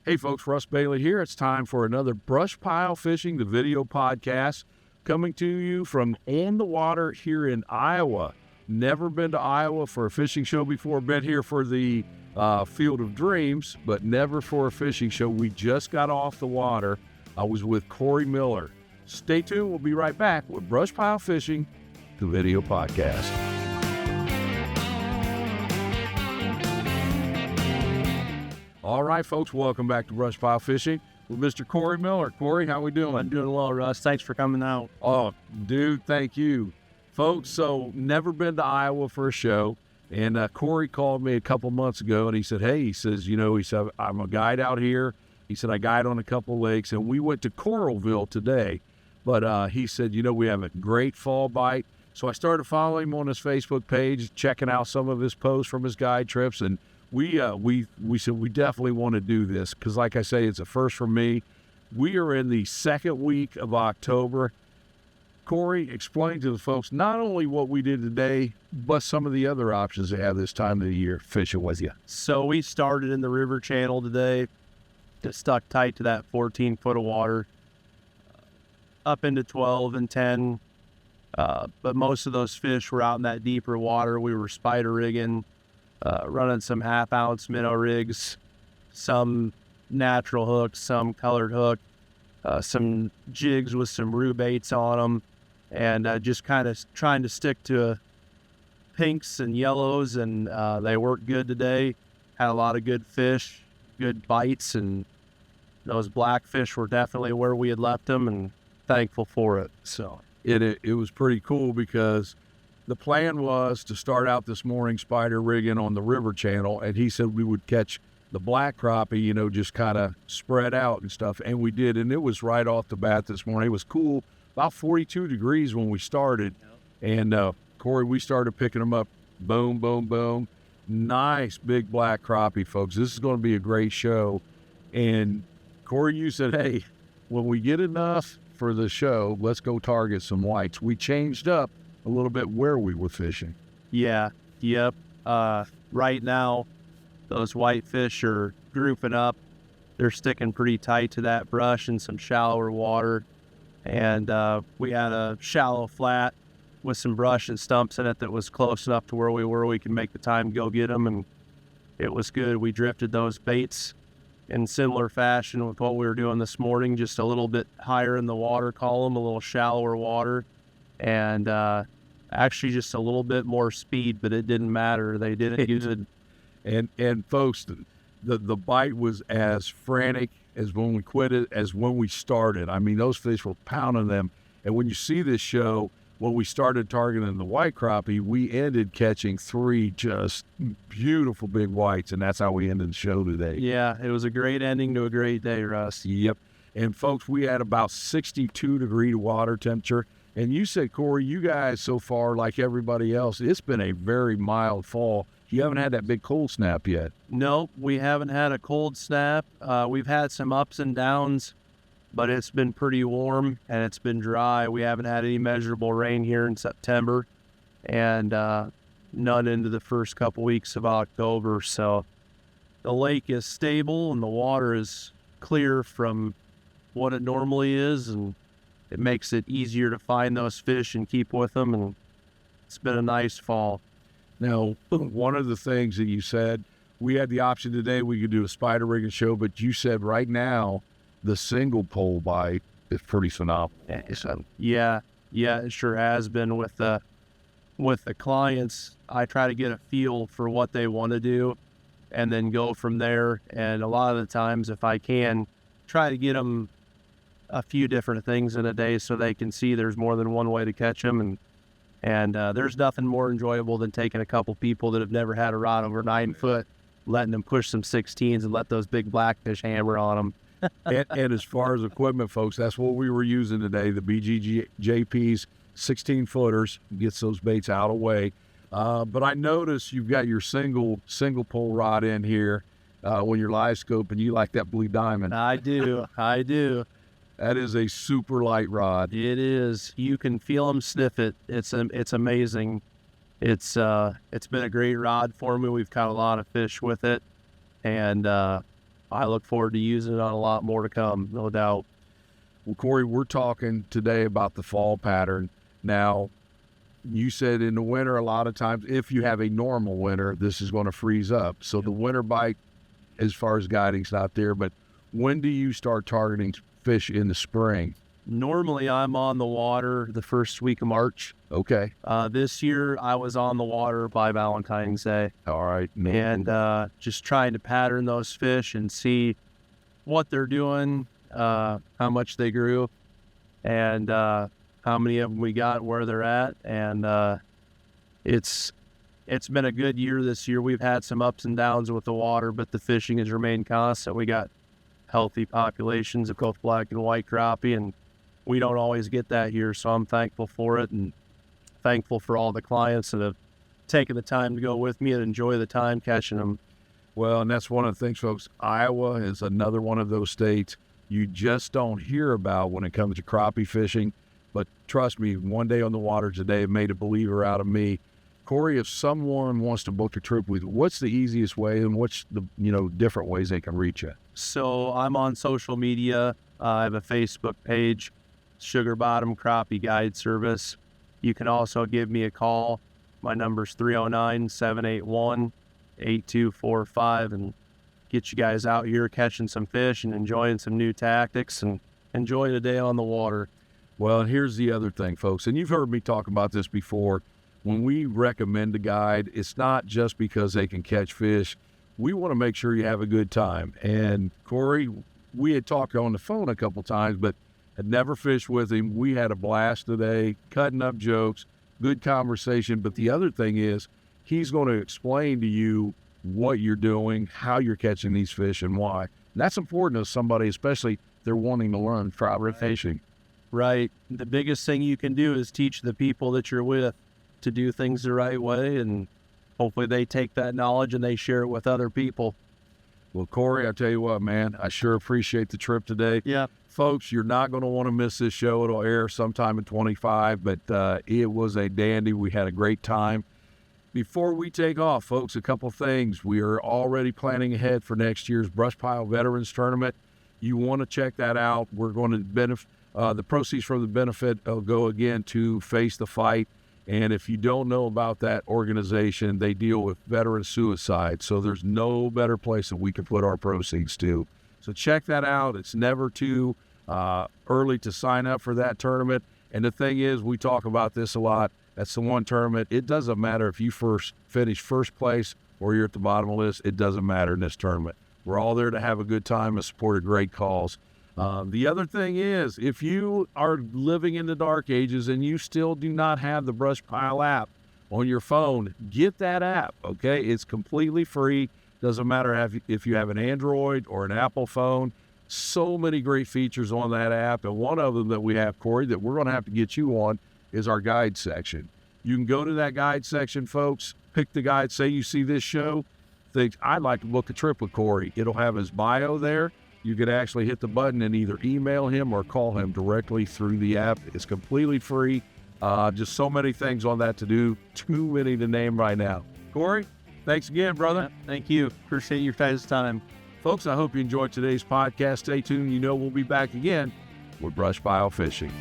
Hey folks, Russ Bailey here. It's time for another BrushPile Fishing, the video podcast, coming to you from on the water here in Iowa. Never been to Iowa for a fishing show before. Been here for the Field of Dreams, but never for a fishing show. We just got off the water. I was with Korey Miller. Stay tuned. We'll be right back with BrushPile Fishing, the video podcast. All right, folks, welcome back to BrushPile Fishing with Mr. Korey Miller. Korey, how we doing? I'm doing well, Russ. Thanks for coming out. Oh, dude, thank you. Folks, so never been to Iowa for a show, and Korey called me a couple months ago, and he said, he said, I'm a guide out here. He said, I guide on a couple lakes, and we went to Coralville today, but he said, we have a great fall bite. So I started following him on his Facebook page, checking out some of his posts from his guide trips, and we said we definitely want to do this because, like I say, it's a first for me. We are in the second week of October. Korey, explain to the folks not only what we did today, but some of the other options they have this time of the year fishing with you. So we started in the river channel today, just stuck tight to that 14 foot of water, up into 12 and 10. But most of those fish were out in that deeper water. We were spider rigging, running some half-ounce minnow rigs, some natural hooks, some colored hook, some jigs with some rue baits on them, and just kind of trying to stick to pinks and yellows, and they worked good today. Had a lot of good fish, good bites, and those blackfish were definitely where we had left them, and thankful for it. So it was pretty cool because the plan was to start out this morning spider rigging on the river channel, and he said we would catch the black crappie, just kind of spread out and stuff, and we did, and it was right off the bat this morning. It was cool, about 42 degrees when we started, and Korey, we started picking them up, boom, boom, boom. Nice big black crappie, folks. This is going to be a great show. And Korey, you said, hey, when we get enough for the show, let's go target some whites. We changed up a little bit where we were fishing. Yep. Right now, those whitefish are grouping up. They're sticking pretty tight to that brush in some shallower water. And we had a shallow flat with some brush and stumps in it that was close enough to where we were. We could make the time go get them, and it was good. We drifted those baits in similar fashion with what we were doing this morning, just a little bit higher in the water column, a little shallower water, and actually just a little bit more speed, but it didn't matter. They didn't use it. And folks, the bite was as frantic as when we quit it, as when we started. I mean, those fish were pounding them. And when you see this show, when we started targeting the white crappie, we ended catching 3 just beautiful big whites, and that's how we ended the show today. Yeah, it was a great ending to a great day, Russ. Yep. And folks, we had about 62 degree water temperature. And you said, Korey, you guys so far, like everybody else, it's been a very mild fall. You haven't had that big cold snap yet. Nope, we haven't had a cold snap. We've had some ups and downs, but it's been pretty warm and it's been dry. We haven't had any measurable rain here in September, and none into the first couple weeks of October. So the lake is stable and the water is clear from what it normally is, and it makes it easier to find those fish and keep with them, and it's been a nice fall. Now, one of the things that you said, we had the option today, we could do a spider rigging show, but you said right now, the single pole bite is pretty phenomenal. Yeah, it sure has been. With the clients, I try to get a feel for what they want to do and then go from there. And a lot of the times, if I can, try to get them a few different things in a day so they can see there's more than one way to catch them. And there's nothing more enjoyable than taking a couple people that have never had a rod over 9 foot, letting them push some 16s and let those big blackfish hammer on them. and as far as equipment, folks, that's what we were using today, the BGJP's 16-footers, gets those baits out of the way. But I noticed you've got your single pole rod in here when you're live scoping. You like that blue diamond. I do. That is a super light rod. It is. You can feel them sniff it. It's amazing. It's been a great rod for me. We've caught a lot of fish with it, and I look forward to using it on a lot more to come, no doubt. Well, Korey, we're talking today about the fall pattern. Now, you said in the winter, a lot of times, if you have a normal winter, this is going to freeze up. So the winter bite, as far as guiding's not there, but when do you start targeting fish in the spring? Normally, I'm on the water the first week of March. Okay. This year, I was on the water by Valentine's Day. All right. And just trying to pattern those fish and see what they're doing, how much they grew, and how many of them we got, where they're at. And it's been a good year this year. We've had some ups and downs with the water, but the fishing has remained constant. We got healthy populations of both black and white crappie, and we don't always get that here, so I'm thankful for it and thankful for all the clients that have taken the time to go with me and enjoy the time catching them. Well, and that's one of the things, folks. Iowa is another one of those states you just don't hear about when it comes to crappie fishing. But trust me, one day on the water today made a believer out of me. Korey, if someone wants to book a trip with you, what's the easiest way and what's the different ways they can reach you? So I'm on social media. I have a Facebook page, Sugar Bottom Crappie Guide Service. You can also give me a call. My number's 309-781-8245, and get you guys out here catching some fish and enjoying some new tactics and enjoying a day on the water. Well, and here's the other thing, folks, and you've heard me talk about this before. When we recommend a guide, it's not just because they can catch fish. We want to make sure you have a good time. And Korey, we had talked on the phone a couple times, but had never fished with him. We had a blast today, cutting up jokes, good conversation. But the other thing is, he's going to explain to you what you're doing, how you're catching these fish, and why. And that's important to somebody, especially if they're wanting to learn crappie fishing. Right. The biggest thing you can do is teach the people that you're with to do things the right way, and hopefully they take that knowledge and they share it with other people. Well, Korey, I tell you what, man, I sure appreciate the trip today. Yeah. Folks, you're not going to want to miss this show. It'll air sometime in 25, but it was a dandy. We had a great time. Before we take off, folks, a couple things. We are already planning ahead for next year's BrushPile Veterans Tournament. You want to check that out. We're going to benefit, the proceeds from the benefit will go again to Face the Fight. And if you don't know about that organization, they deal with veteran suicide. So there's no better place that we can put our proceeds to. So check that out. It's never too early to sign up for that tournament. And the thing is, we talk about this a lot. That's the one tournament. It doesn't matter if you finish first place or you're at the bottom of the list. It doesn't matter in this tournament. We're all there to have a good time and support a great cause. The other thing is, if you are living in the dark ages and you still do not have the BrushPile app on your phone, get that app, okay? It's completely free. Doesn't matter if you have an Android or an Apple phone. So many great features on that app. And one of them that we have, Korey, that we're going to have to get you on is our guide section. You can go to that guide section, folks, pick the guide. Say you see this show, think, I'd like to book a trip with Korey. It'll have his bio there. You could actually hit the button and either email him or call him directly through the app. It's completely free. Just so many things on that to do. Too many to name right now. Korey, thanks again, brother. Thank you. Appreciate your guys' time. Folks, I hope you enjoyed today's podcast. Stay tuned. You know we'll be back again with BrushPile Fishing.